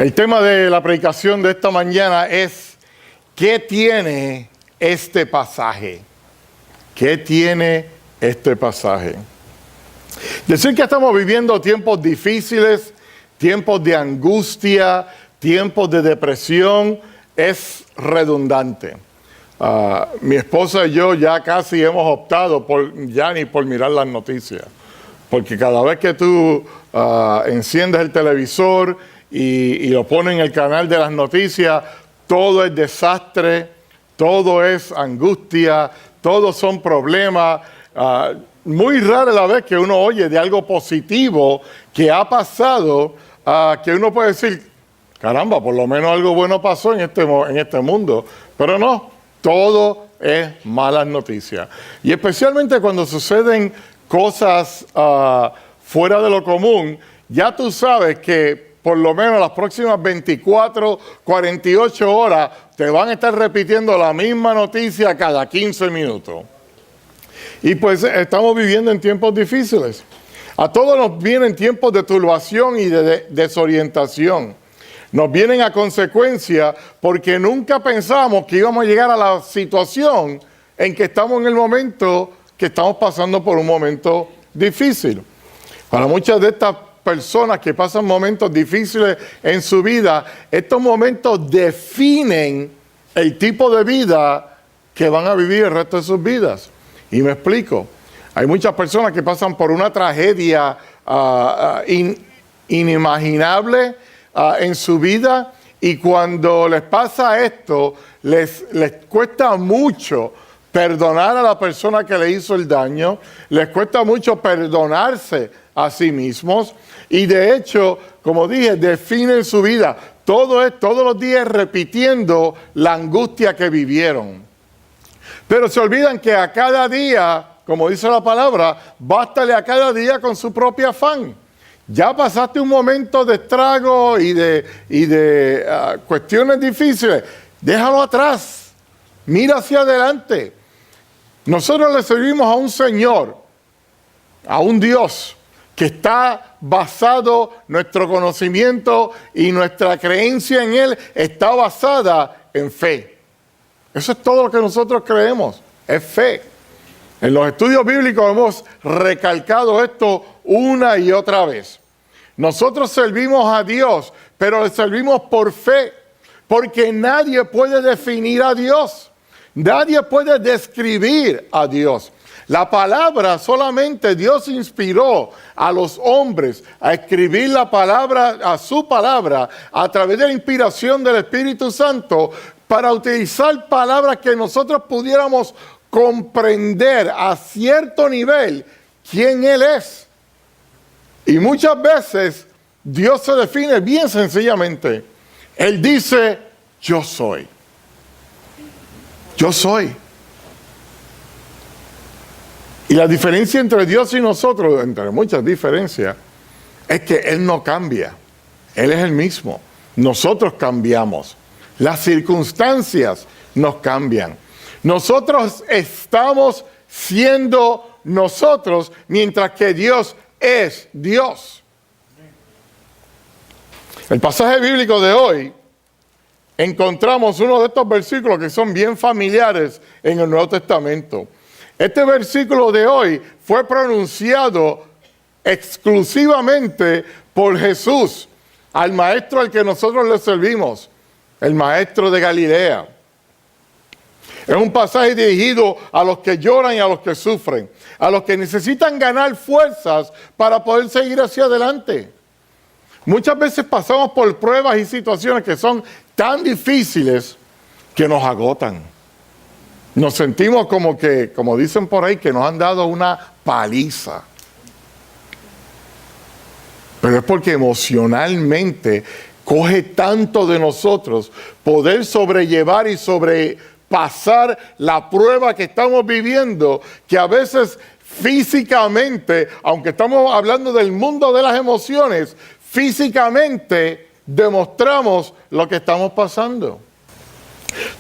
El tema de la predicación de esta mañana es ¿qué tiene este pasaje? ¿Qué tiene este pasaje? Decir que estamos viviendo tiempos difíciles, tiempos de angustia, tiempos de depresión, es redundante. Mi esposa y yo ya casi hemos optado por ya ni por mirar las noticias. Porque cada vez que tú enciendes el televisor y lo pones en el canal de las noticias, todo es desastre, todo es angustia, todos son problemas. Muy rara la vez que uno oye de algo positivo que ha pasado, que uno puede decir, caramba, por lo menos algo bueno pasó en este mundo. Pero no, todo es malas noticias. Y especialmente cuando suceden cosas fuera de lo común, ya tú sabes que por lo menos las próximas 24, 48 horas te van a estar repitiendo la misma noticia cada 15 minutos. Y pues estamos viviendo en tiempos difíciles. A todos nos vienen tiempos de turbación y de desorientación. Nos vienen a consecuencia porque nunca pensamos que íbamos a llegar a la situación en que estamos en el momento que estamos pasando por un momento difícil. Para muchas de estas personas que pasan momentos difíciles en su vida, estos momentos definen el tipo de vida que van a vivir el resto de sus vidas. Y me explico. Hay muchas personas que pasan por una tragedia inimaginable en su vida, y cuando les pasa esto, les cuesta mucho perdonar a la persona que le hizo el daño, les cuesta mucho perdonarse a sí mismos, y de hecho, como dije, definen su vida. Todo es todos los días repitiendo la angustia que vivieron. Pero se olvidan que a cada día, como dice la palabra, bástale a cada día con su propio afán. Ya pasaste un momento de estrago y de cuestiones difíciles. Déjalo atrás. Mira hacia adelante. Nosotros le servimos a un Señor, a un Dios, que está basado, nuestro conocimiento y nuestra creencia en Él está basada en fe. Eso es todo lo que nosotros creemos, es fe. En los estudios bíblicos hemos recalcado esto una y otra vez. Nosotros servimos a Dios, pero le servimos por fe, porque nadie puede definir a Dios. Nadie puede describir a Dios. La palabra, solamente Dios inspiró a los hombres a escribir la palabra, a su palabra, a través de la inspiración del Espíritu Santo, para utilizar palabras que nosotros pudiéramos comprender a cierto nivel quién Él es. Y muchas veces Dios se define bien sencillamente. Él dice, yo soy. Yo soy. Y la diferencia entre Dios y nosotros, entre muchas diferencias, es que Él no cambia. Él es el mismo. Nosotros cambiamos. Las circunstancias nos cambian. Nosotros estamos siendo nosotros, mientras que Dios es Dios. El pasaje bíblico de hoy, encontramos uno de estos versículos que son bien familiares en el Nuevo Testamento. Este versículo de hoy fue pronunciado exclusivamente por Jesús, al maestro al que nosotros le servimos, el maestro de Galilea. Es un pasaje dirigido a los que lloran y a los que sufren, a los que necesitan ganar fuerzas para poder seguir hacia adelante. Muchas veces pasamos por pruebas y situaciones que son tan difíciles que nos agotan. Nos sentimos como que, como dicen por ahí, que nos han dado una paliza. Pero es porque emocionalmente coge tanto de nosotros poder sobrellevar y sobrepasar la prueba que estamos viviendo, que a veces físicamente, aunque estamos hablando del mundo de las emociones, físicamente demostramos lo que estamos pasando.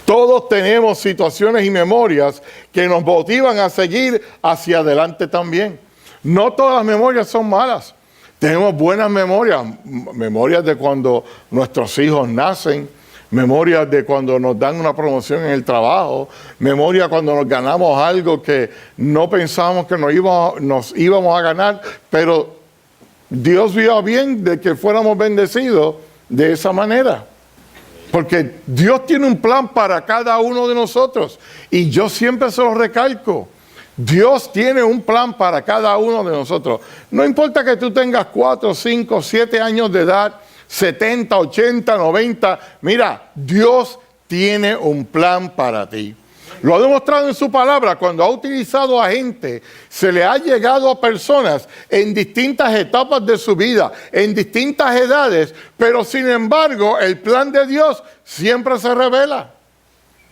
Todos tenemos situaciones y memorias que nos motivan a seguir hacia adelante también. No todas las memorias son malas, Tenemos buenas memorias, memorias de cuando nuestros hijos nacen, memorias de cuando nos dan una promoción en el trabajo, memorias cuando nos ganamos algo que no pensábamos que nos íbamos a ganar, pero Dios vio bien de que fuéramos bendecidos de esa manera. Porque Dios tiene un plan para cada uno de nosotros. Y yo siempre se lo recalco. Dios tiene un plan para cada uno de nosotros. No importa que tú tengas 4, 5, 7 años de edad, 70, 80, 90. Mira, Dios tiene un plan para ti. Lo ha demostrado en su palabra cuando ha utilizado a gente, se le ha llegado a personas en distintas etapas de su vida, en distintas edades, pero sin embargo el plan de Dios siempre se revela.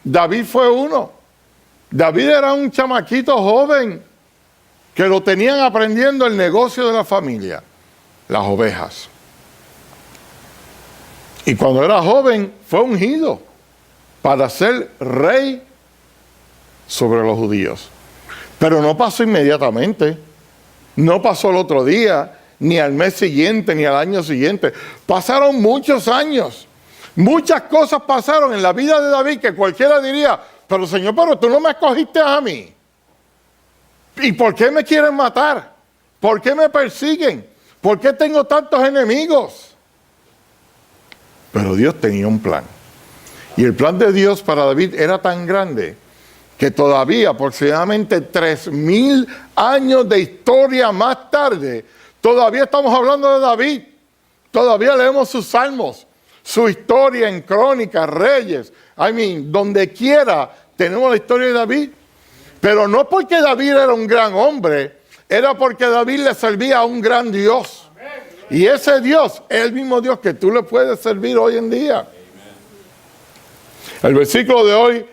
David fue uno. David era un chamaquito joven que lo tenían aprendiendo el negocio de la familia, las ovejas. Y cuando era joven fue ungido para ser rey sobre los judíos. Pero no pasó inmediatamente, no pasó el otro día, ni al mes siguiente, ni al año siguiente. Pasaron muchos años. Muchas cosas pasaron en la vida de David que cualquiera diría, pero Señor, pero tú no me escogiste a mí. ¿Y por qué me quieren matar? ¿Por qué me persiguen? ¿Por qué tengo tantos enemigos? Pero Dios tenía un plan. Y el plan de Dios para David era tan grande que todavía aproximadamente 3000 años de historia más tarde, todavía estamos hablando de David. Todavía leemos sus salmos, su historia en Crónicas, Reyes. Donde quiera tenemos la historia de David. Pero no porque David era un gran hombre, era porque David le servía a un gran Dios. Y ese Dios es el mismo Dios que tú le puedes servir hoy en día. El versículo de hoy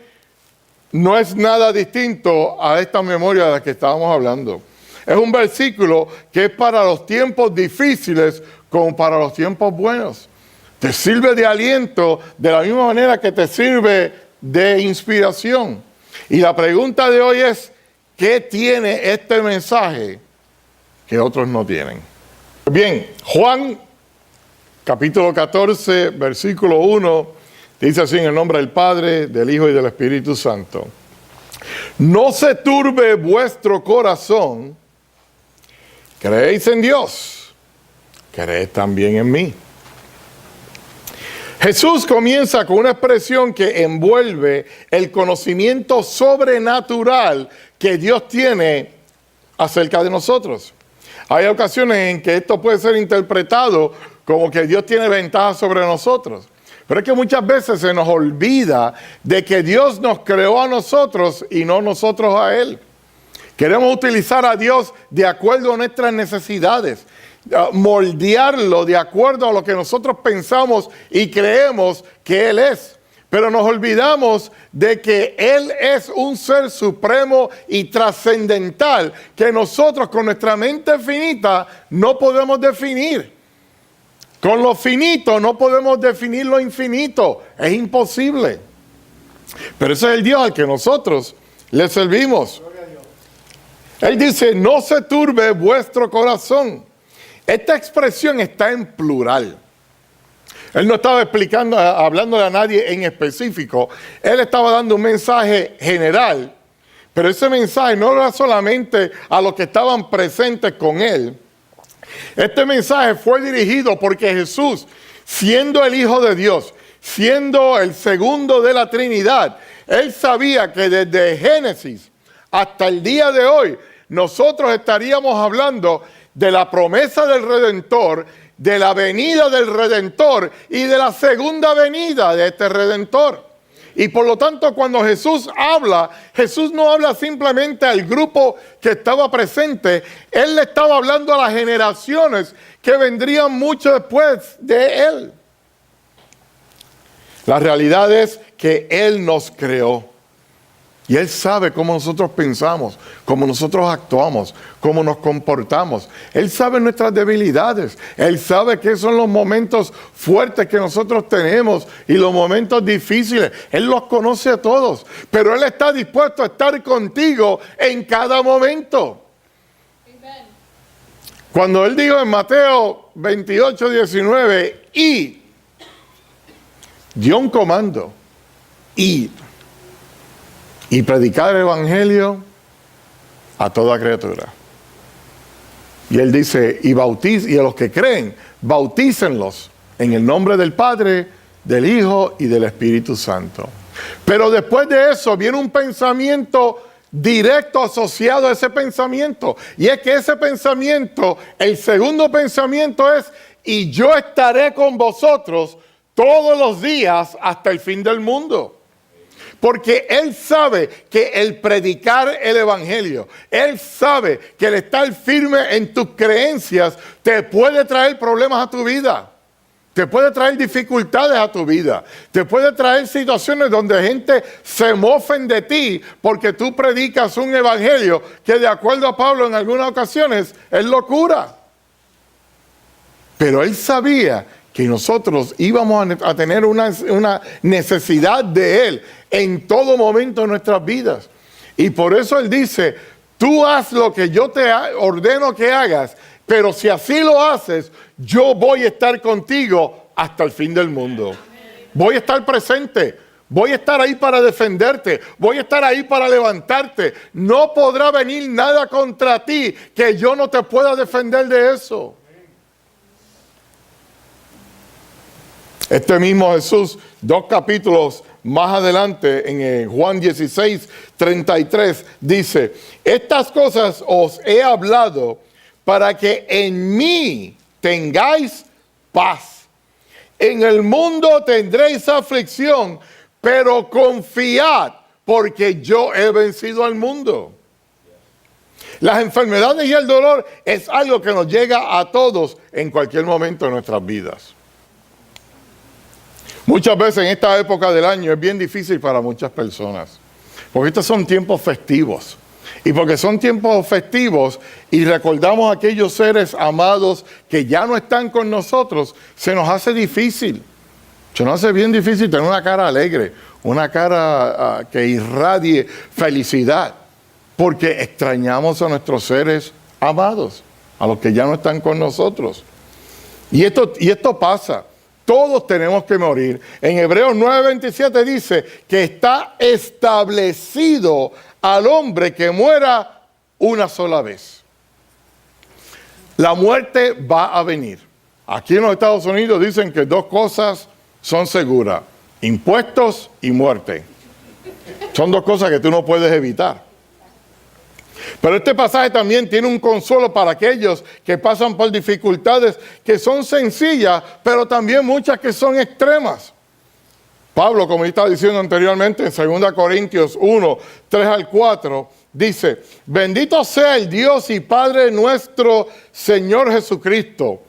no es nada distinto a esta memoria de la que estábamos hablando. Es un versículo que es para los tiempos difíciles como para los tiempos buenos. Te sirve de aliento de la misma manera que te sirve de inspiración. Y la pregunta de hoy es, ¿qué tiene este mensaje que otros no tienen? Bien, Juan capítulo 14, versículo 1, dice así en el nombre del Padre, del Hijo y del Espíritu Santo. No se turbe vuestro corazón, creéis en Dios, creed también en mí. Jesús comienza con una expresión que envuelve el conocimiento sobrenatural que Dios tiene acerca de nosotros. Hay ocasiones en que esto puede ser interpretado como que Dios tiene ventaja sobre nosotros. Pero es que muchas veces se nos olvida de que Dios nos creó a nosotros y no nosotros a Él. Queremos utilizar a Dios de acuerdo a nuestras necesidades, moldearlo de acuerdo a lo que nosotros pensamos y creemos que Él es. Pero nos olvidamos de que Él es un ser supremo y trascendental que nosotros con nuestra mente finita no podemos definir. Con lo finito no podemos definir lo infinito. Es imposible. Pero ese es el Dios al que nosotros le servimos. Él dice, no se turbe vuestro corazón. Esta expresión está en plural. Él no estaba hablándole a nadie en específico. Él estaba dando un mensaje general. Pero ese mensaje no era solamente a los que estaban presentes con él. Este mensaje fue dirigido porque Jesús, siendo el Hijo de Dios, siendo el segundo de la Trinidad, Él sabía que desde Génesis hasta el día de hoy, nosotros estaríamos hablando de la promesa del Redentor, de la venida del Redentor y de la segunda venida de este Redentor. Y por lo tanto, cuando Jesús no habla simplemente al grupo que estaba presente. Él le estaba hablando a las generaciones que vendrían mucho después de Él. La realidad es que Él nos creó. Y Él sabe cómo nosotros pensamos, cómo nosotros actuamos, cómo nos comportamos. Él sabe nuestras debilidades. Él sabe qué son los momentos fuertes que nosotros tenemos y los momentos difíciles. Él los conoce a todos. Pero Él está dispuesto a estar contigo en cada momento. Amen. Cuando él dijo en Mateo 28, 19, y dio un comando, y predicar el evangelio a toda criatura. Y él dice, y a los que creen, bautícenlos en el nombre del Padre, del Hijo y del Espíritu Santo. Pero después de eso viene un pensamiento directo asociado a ese pensamiento. Y es que ese pensamiento, el segundo pensamiento es, y yo estaré con vosotros todos los días hasta el fin del mundo. Porque Él sabe que el predicar el Evangelio, Él sabe que el estar firme en tus creencias te puede traer problemas a tu vida. Te puede traer dificultades a tu vida. Te puede traer situaciones donde gente se mofen de ti porque tú predicas un evangelio que, de acuerdo a Pablo, en algunas ocasiones es locura. Pero él sabía que nosotros íbamos a tener una necesidad de él en todo momento de nuestras vidas. Y por eso él dice, tú haz lo que yo te ordeno que hagas, pero si así lo haces, yo voy a estar contigo hasta el fin del mundo. Voy a estar presente. Voy a estar ahí para defenderte. Voy a estar ahí para levantarte. No podrá venir nada contra ti que yo no te pueda defender de eso. Este mismo Jesús, 2 capítulos más adelante, en Juan 16, 33, dice, estas cosas os he hablado para que en mí tengáis paz. En el mundo tendréis aflicción, pero confiad, porque yo he vencido al mundo. Las enfermedades y el dolor es algo que nos llega a todos en cualquier momento de nuestras vidas. Muchas veces en esta época del año es bien difícil para muchas personas, porque estos son tiempos festivos. Y porque son tiempos festivos y recordamos a aquellos seres amados que ya no están con nosotros, se nos hace difícil. Se nos hace bien difícil tener una cara alegre, una cara que irradie felicidad, porque extrañamos a nuestros seres amados, a los que ya no están con nosotros. Y esto pasa. Todos tenemos que morir. En Hebreos 9:27 dice que está establecido al hombre que muera una sola vez. La muerte va a venir. Aquí en los Estados Unidos dicen que dos cosas son seguras: impuestos y muerte. Son dos cosas que tú no puedes evitar. Pero este pasaje también tiene un consuelo para aquellos que pasan por dificultades que son sencillas, pero también muchas que son extremas. Pablo, como yo estaba diciendo anteriormente, en 2 Corintios 1, 3 al 4, dice, bendito sea el Dios y Padre nuestro Señor Jesucristo,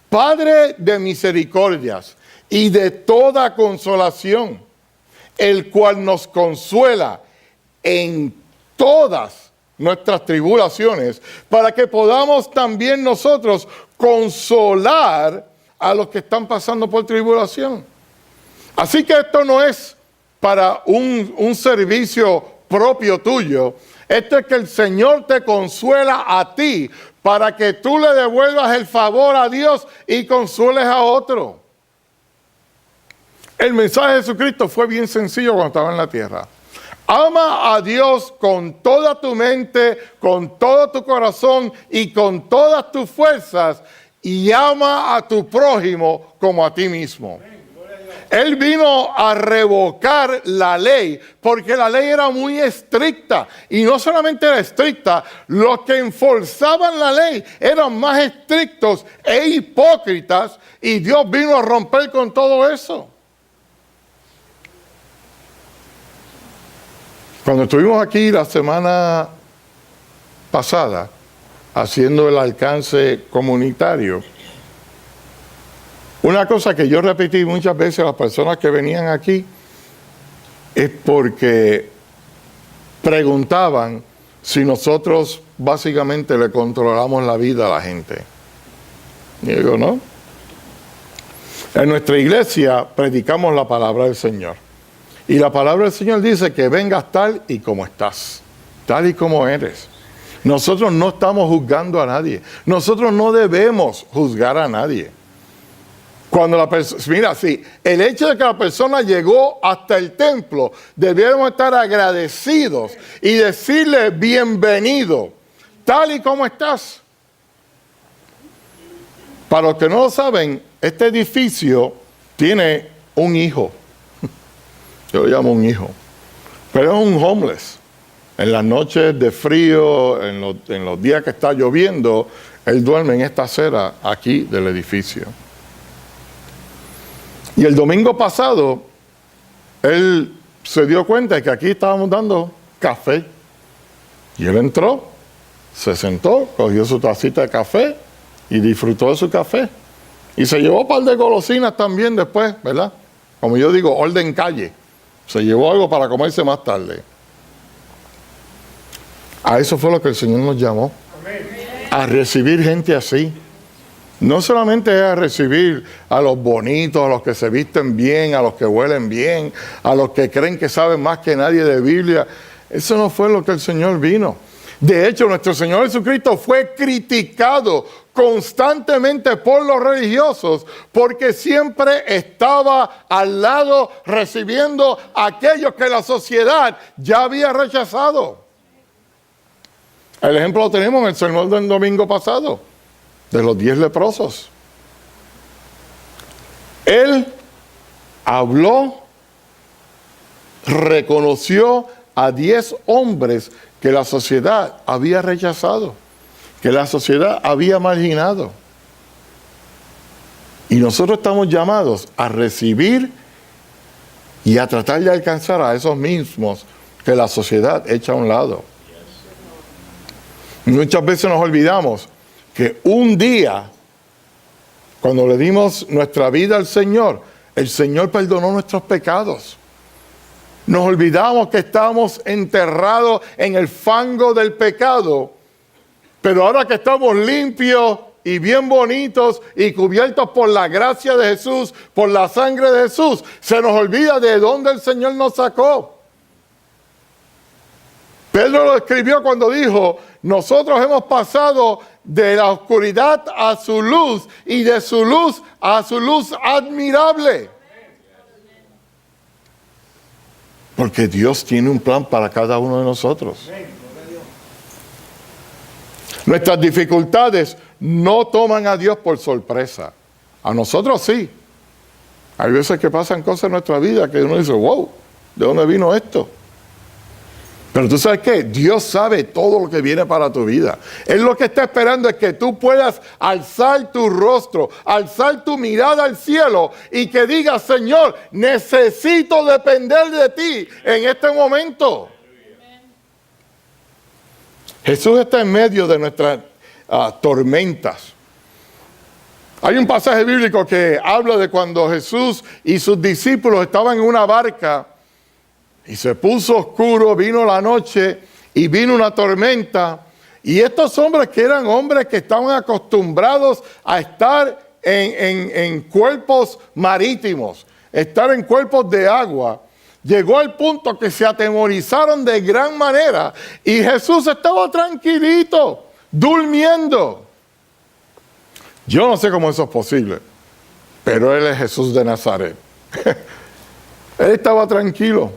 Padre de misericordias y de toda consolación, el cual nos consuela en todas nuestras tribulaciones, para que podamos también nosotros consolar a los que están pasando por tribulación. Así que esto no es para un servicio propio tuyo. Esto es que el Señor te consuela a ti para que tú le devuelvas el favor a Dios y consueles a otro. El mensaje de Jesucristo fue bien sencillo cuando estaba en la tierra. Ama a Dios con toda tu mente, con todo tu corazón y con todas tus fuerzas, y ama a tu prójimo como a ti mismo. Él vino a revocar la ley, porque la ley era muy estricta. Y no solamente era estricta, los que enforzaban la ley eran más estrictos e hipócritas, y Dios vino a romper con todo eso. Cuando estuvimos aquí la semana pasada, haciendo el alcance comunitario, una cosa que yo repetí muchas veces a las personas que venían aquí es porque preguntaban si nosotros básicamente le controlamos la vida a la gente. Y digo, no. En nuestra iglesia predicamos la palabra del Señor. Y la palabra del Señor dice que vengas tal y como estás, tal y como eres. Nosotros no estamos juzgando a nadie. Nosotros no debemos juzgar a nadie. Cuando la persona, mira, sí, el hecho de que la persona llegó hasta el templo, debemos estar agradecidos y decirle bienvenido, tal y como estás. Para los que no lo saben, este edificio tiene un hijo. Yo lo llamo un hijo. Pero es un homeless. En las noches de frío, en los días que está lloviendo, él duerme en esta acera aquí del edificio. Y el domingo pasado, él se dio cuenta de que aquí estábamos dando café. Y él entró, se sentó, cogió su tacita de café y disfrutó de su café. Y se llevó un par de golosinas también después, ¿verdad? Como yo digo, orden calle. Se llevó algo para comerse más tarde. A eso fue lo que el Señor nos llamó. A recibir gente así. No solamente es a recibir a los bonitos, a los que se visten bien, a los que huelen bien, a los que creen que saben más que nadie de Biblia. Eso no fue lo que el Señor vino. De hecho, nuestro Señor Jesucristo fue criticado constantemente por los religiosos porque siempre estaba al lado recibiendo a aquellos que la sociedad ya había rechazado. El ejemplo lo tenemos en el sermón del domingo pasado, de los 10 leprosos. Él habló, reconoció a 10 hombres que la sociedad había rechazado, que la sociedad había marginado. Y nosotros estamos llamados a recibir y a tratar de alcanzar a esos mismos que la sociedad echa a un lado. Muchas veces nos olvidamos que un día, cuando le dimos nuestra vida al Señor, el Señor perdonó nuestros pecados. Nos olvidamos que estábamos enterrados en el fango del pecado, pero ahora que estamos limpios y bien bonitos y cubiertos por la gracia de Jesús, por la sangre de Jesús, se nos olvida de dónde el Señor nos sacó. Pedro lo escribió cuando dijo: nosotros hemos pasado de la oscuridad a su luz y de su luz a su luz admirable. Porque Dios tiene un plan para cada uno de nosotros. Nuestras dificultades no toman a Dios por sorpresa. A nosotros sí. Hay veces que pasan cosas en nuestra vida que uno dice: wow, ¿de dónde vino esto? Pero tú sabes qué, Dios sabe todo lo que viene para tu vida. Él lo que está esperando es que tú puedas alzar tu rostro, alzar tu mirada al cielo y que digas: Señor, necesito depender de ti en este momento. Jesús está en medio de nuestras tormentas. Hay un pasaje bíblico que habla de cuando Jesús y sus discípulos estaban en una barca y se puso oscuro, vino la noche y vino una tormenta. Y estos hombres, que eran hombres que estaban acostumbrados a estar en cuerpos marítimos, estar en cuerpos de agua, llegó al punto que se atemorizaron de gran manera y Jesús estaba tranquilito, durmiendo. Yo no sé cómo eso es posible, pero Él es Jesús de Nazaret. Él estaba tranquilo.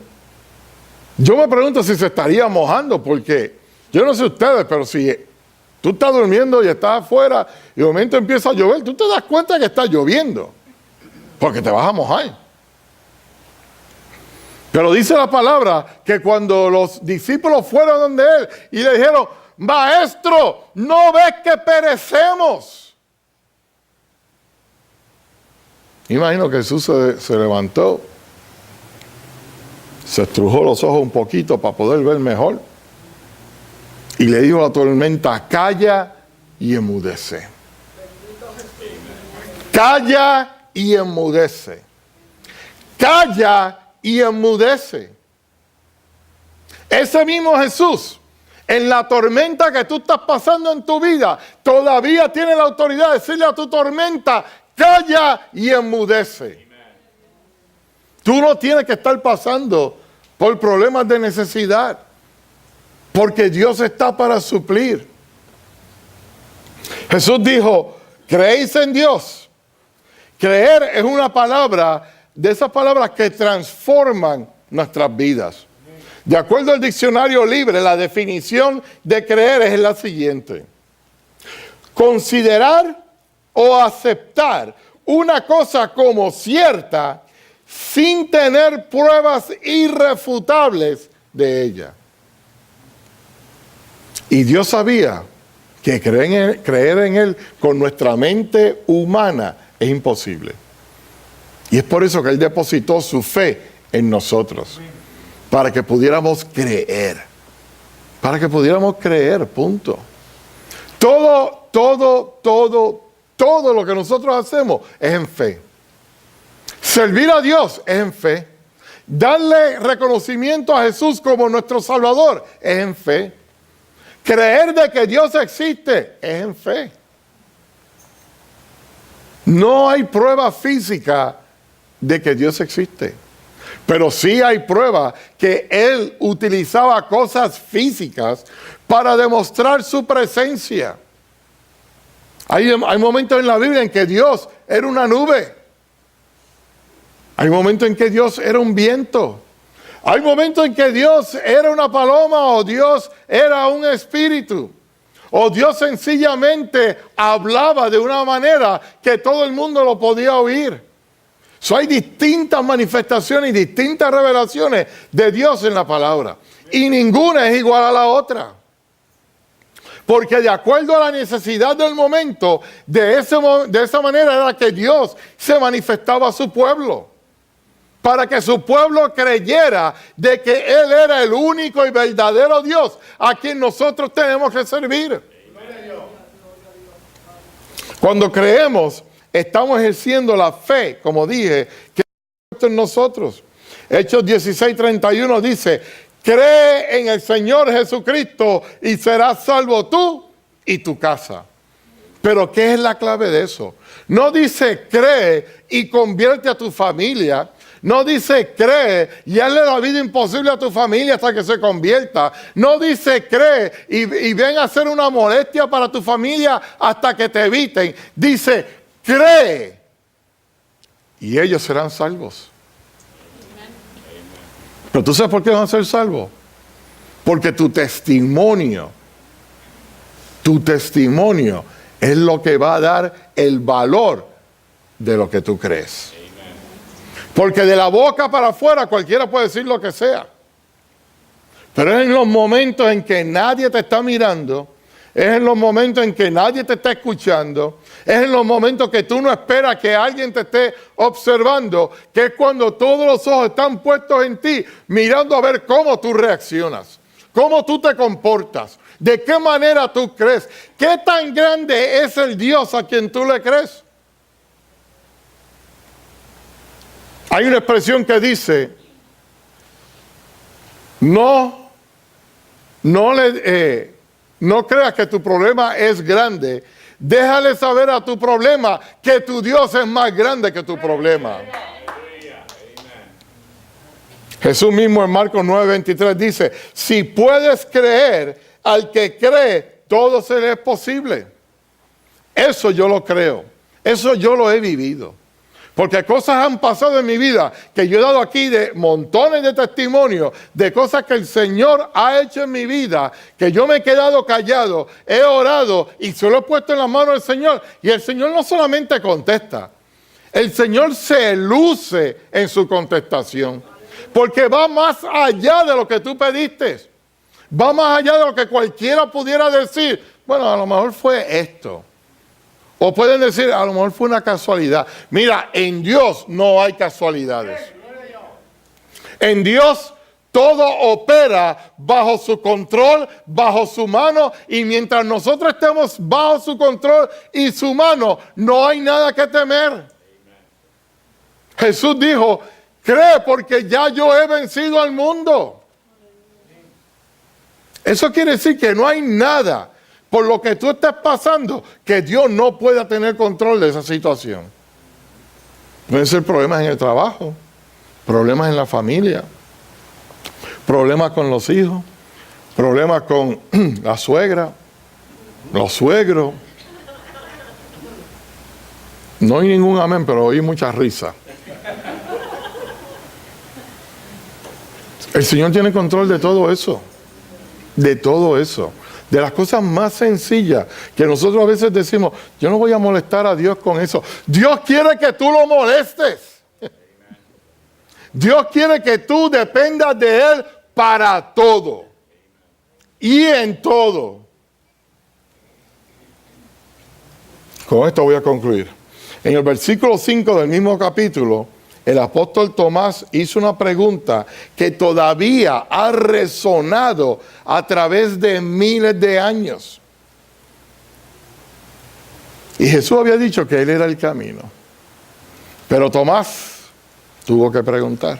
Yo me pregunto si se estaría mojando, porque yo no sé ustedes, pero si tú estás durmiendo y estás afuera y de momento empieza a llover, tú te das cuenta que está lloviendo, porque te vas a mojar. Pero dice la palabra que cuando los discípulos fueron donde Él y le dijeron: Maestro, ¿no ves que perecemos? Imagino que Jesús se levantó, se estrujó los ojos un poquito para poder ver mejor y le dijo a la tormenta: calla y enmudece. Calla y enmudece. Calla y enmudece. Ese mismo Jesús, en la tormenta que tú estás pasando en tu vida, todavía tiene la autoridad de decirle a tu tormenta: calla y enmudece. Tú no tienes que estar pasando por problemas de necesidad, porque Dios está para suplir. Jesús dijo, ¿creéis en Dios? Creer es una palabra, de esas palabras que transforman nuestras vidas. De acuerdo al diccionario libre, la definición de creer es la siguiente: considerar o aceptar una cosa como cierta sin tener pruebas irrefutables de ella. Y Dios sabía que creer en Él con nuestra mente humana es imposible. Y es por eso que Él depositó su fe en nosotros, para que pudiéramos creer. Para que pudiéramos creer, punto. Todo lo que nosotros hacemos es en fe. Servir a Dios es en fe. Darle reconocimiento a Jesús como nuestro Salvador es en fe. Creer de que Dios existe es en fe. No hay prueba física de que Dios existe. Pero sí hay prueba que Él utilizaba cosas físicas para demostrar su presencia. Hay momentos en la Biblia en que Dios era una nube. Hay momentos en que Dios era un viento. Hay momentos en que Dios era una paloma o Dios era un espíritu. O Dios sencillamente hablaba de una manera que todo el mundo lo podía oír. Hay distintas manifestaciones y distintas revelaciones de Dios en la palabra. Y ninguna es igual a la otra. Porque de acuerdo a la necesidad del momento, de esa manera era que Dios se manifestaba a su pueblo. Para que su pueblo creyera de que Él era el único y verdadero Dios a quien nosotros tenemos que servir. Cuando creemos, estamos ejerciendo la fe, como dije, que está en nosotros. Hechos 16:31 dice, cree en el Señor Jesucristo y serás salvo tú y tu casa. Pero ¿qué es la clave de eso? No dice cree y convierte a tu familia. No dice cree y hazle la vida imposible a tu familia hasta que se convierta. No dice cree y ven a hacer una molestia para tu familia hasta que te eviten. Dice cree y ellos serán salvos. Pero ¿tú sabes por qué van a ser salvos? Porque tu testimonio es lo que va a dar el valor de lo que tú crees. Porque de la boca para afuera cualquiera puede decir lo que sea. Pero es en los momentos en que nadie te está mirando, es en los momentos en que nadie te está escuchando, es en los momentos que tú no esperas que alguien te esté observando, que es cuando todos los ojos están puestos en ti, mirando a ver cómo tú reaccionas, cómo tú te comportas, de qué manera tú crees, qué tan grande es el Dios a quien tú le crees. Hay una expresión que dice, no creas que tu problema es grande. Déjale saber a tu problema que tu Dios es más grande que tu problema. Jesús mismo en Marcos 9:23 dice, si puedes creer, al que cree, todo se le es posible. Eso yo lo creo. Eso yo lo he vivido. Porque cosas han pasado en mi vida que yo he dado aquí de montones de testimonios de cosas que el Señor ha hecho en mi vida, que yo me he quedado callado, he orado y se lo he puesto en las manos del Señor. Y el Señor no solamente contesta, el Señor se luce en su contestación. Porque va más allá de lo que tú pediste. Va más allá de lo que cualquiera pudiera decir. Bueno, a lo mejor fue esto. O pueden decir, a lo mejor fue una casualidad. Mira, en Dios no hay casualidades. En Dios todo opera bajo su control, bajo su mano. Y mientras nosotros estemos bajo su control y su mano, no hay nada que temer. Jesús dijo, cree porque ya yo he vencido al mundo. Eso quiere decir que no hay nada por lo que tú estés pasando, que Dios no pueda tener control de esa situación. Pueden ser problemas en el trabajo, problemas en la familia, problemas con los hijos, problemas con la suegra, los suegros. No hay ningún amén, pero oí mucha risa. El Señor tiene control de todo eso. De todo eso. De las cosas más sencillas que nosotros a veces decimos, yo no voy a molestar a Dios con eso. Dios quiere que tú lo molestes. Dios quiere que tú dependas de Él para todo. Y en todo. Con esto voy a concluir. En el versículo 5 del mismo capítulo, el apóstol Tomás hizo una pregunta que todavía ha resonado a través de miles de años. Y Jesús había dicho que Él era el camino. Pero Tomás tuvo que preguntar.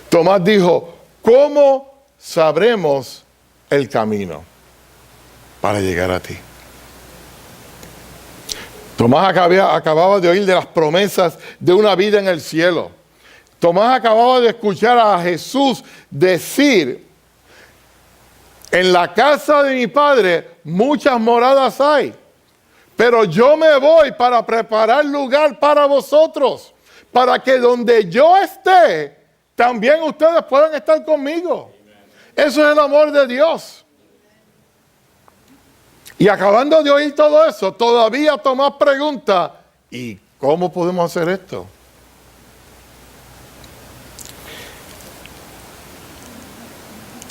Tomás dijo, ¿cómo sabremos el camino para llegar a ti? Tomás acababa de oír de las promesas de una vida en el cielo. Tomás acababa de escuchar a Jesús decir, en la casa de mi Padre muchas moradas hay, pero yo me voy para preparar lugar para vosotros, para que donde yo esté, también ustedes puedan estar conmigo. Eso es el amor de Dios. Y acabando de oír todo eso, todavía Tomás pregunta, ¿y cómo podemos hacer esto?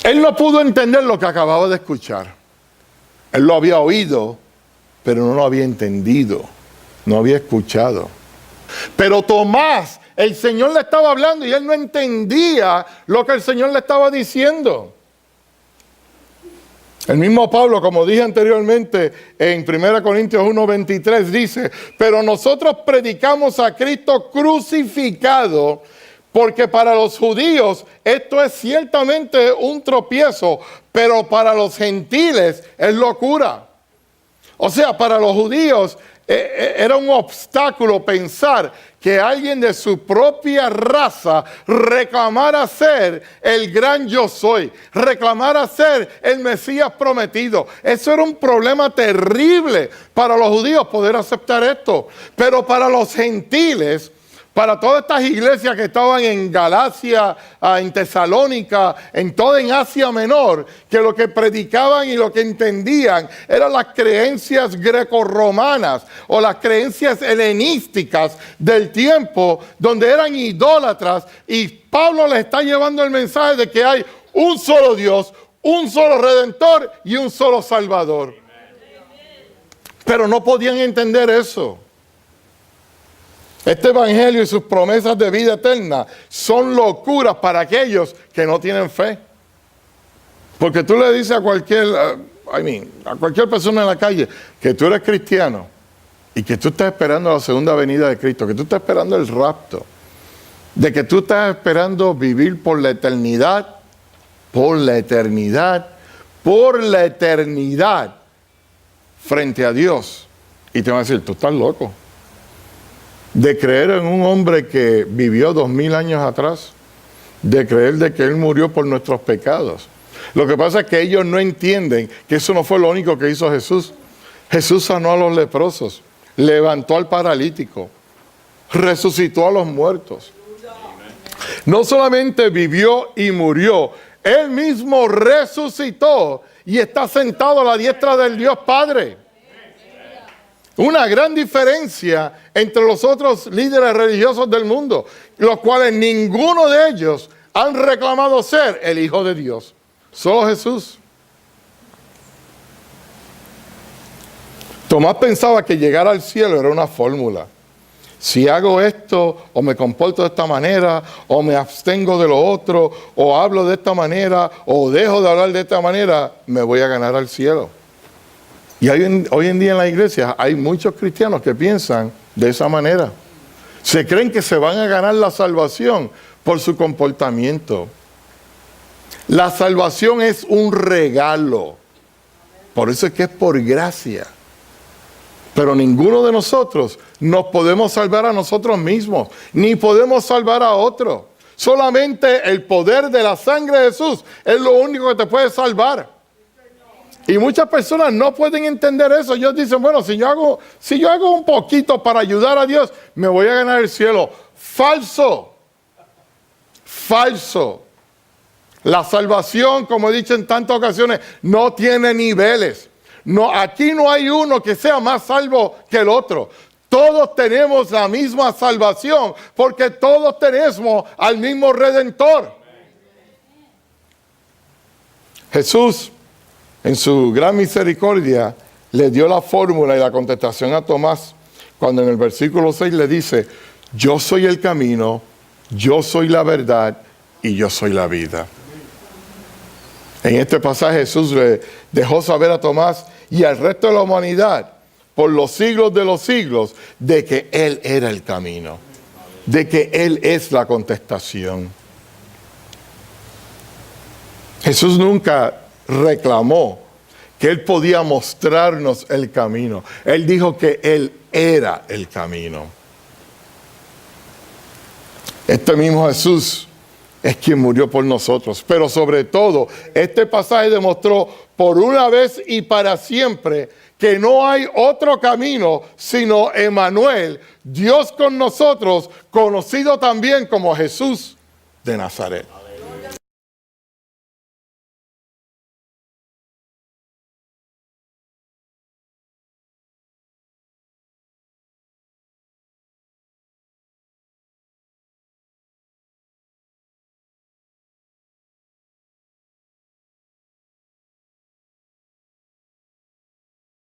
Él no pudo entender lo que acababa de escuchar. Él lo había oído, pero no lo había entendido, no había escuchado. Pero Tomás, el Señor le estaba hablando y él no entendía lo que el Señor le estaba diciendo. El mismo Pablo, como dije anteriormente, en 1 Corintios 1:23 dice, pero nosotros predicamos a Cristo crucificado, porque para los judíos esto es ciertamente un tropiezo, pero para los gentiles es locura. O sea, para los judíos era un obstáculo pensar que alguien de su propia raza reclamara ser el gran yo soy, reclamara ser el Mesías prometido. Eso era un problema terrible para los judíos poder aceptar esto. Pero para los gentiles, para todas estas iglesias que estaban en Galacia, en Tesalónica, en Asia Menor, que lo que predicaban y lo que entendían eran las creencias grecorromanas o las creencias helenísticas del tiempo, donde eran idólatras, y Pablo les está llevando el mensaje de que hay un solo Dios, un solo Redentor y un solo Salvador. Pero no podían entender eso. Este evangelio y sus promesas de vida eterna son locuras para aquellos que no tienen fe. Porque tú le dices a cualquier persona en la calle que tú eres cristiano y que tú estás esperando la segunda venida de Cristo, que tú estás esperando el rapto, de que tú estás esperando vivir por la eternidad, frente a Dios. Y te van a decir, tú estás loco. De creer en un hombre que vivió 2000 años atrás, de creer de que Él murió por nuestros pecados. Lo que pasa es que ellos no entienden que eso no fue lo único que hizo Jesús. Jesús sanó a los leprosos, levantó al paralítico, resucitó a los muertos. No solamente vivió y murió, Él mismo resucitó y está sentado a la diestra del Dios Padre. Una gran diferencia entre los otros líderes religiosos del mundo, los cuales ninguno de ellos han reclamado ser el Hijo de Dios. Solo Jesús. Tomás pensaba que llegar al cielo era una fórmula. Si hago esto, o me comporto de esta manera, o me abstengo de lo otro, o hablo de esta manera, o dejo de hablar de esta manera, me voy a ganar al cielo. Y hoy en día en la iglesia hay muchos cristianos que piensan de esa manera. Se creen que se van a ganar la salvación por su comportamiento. La salvación es un regalo. Por eso es que es por gracia. Pero ninguno de nosotros nos podemos salvar a nosotros mismos, ni podemos salvar a otro. Solamente el poder de la sangre de Jesús es lo único que te puede salvar. Y muchas personas no pueden entender eso. Ellos dicen, bueno, si yo hago un poquito para ayudar a Dios, me voy a ganar el cielo. Falso. Falso. La salvación, como he dicho en tantas ocasiones, no tiene niveles. No, aquí no hay uno que sea más salvo que el otro. Todos tenemos la misma salvación porque todos tenemos al mismo Redentor. Jesús, en su gran misericordia, le dio la fórmula y la contestación a Tomás cuando en el versículo 6 le dice, yo soy el camino, yo soy la verdad y yo soy la vida. En este pasaje Jesús le dejó saber a Tomás y al resto de la humanidad por los siglos de los siglos de que Él era el camino, de que Él es la contestación. Jesús nunca reclamó que Él podía mostrarnos el camino. Él dijo que Él era el camino. Este mismo Jesús es quien murió por nosotros. Pero sobre todo, este pasaje demostró por una vez y para siempre que no hay otro camino sino Emmanuel, Dios con nosotros, conocido también como Jesús de Nazaret.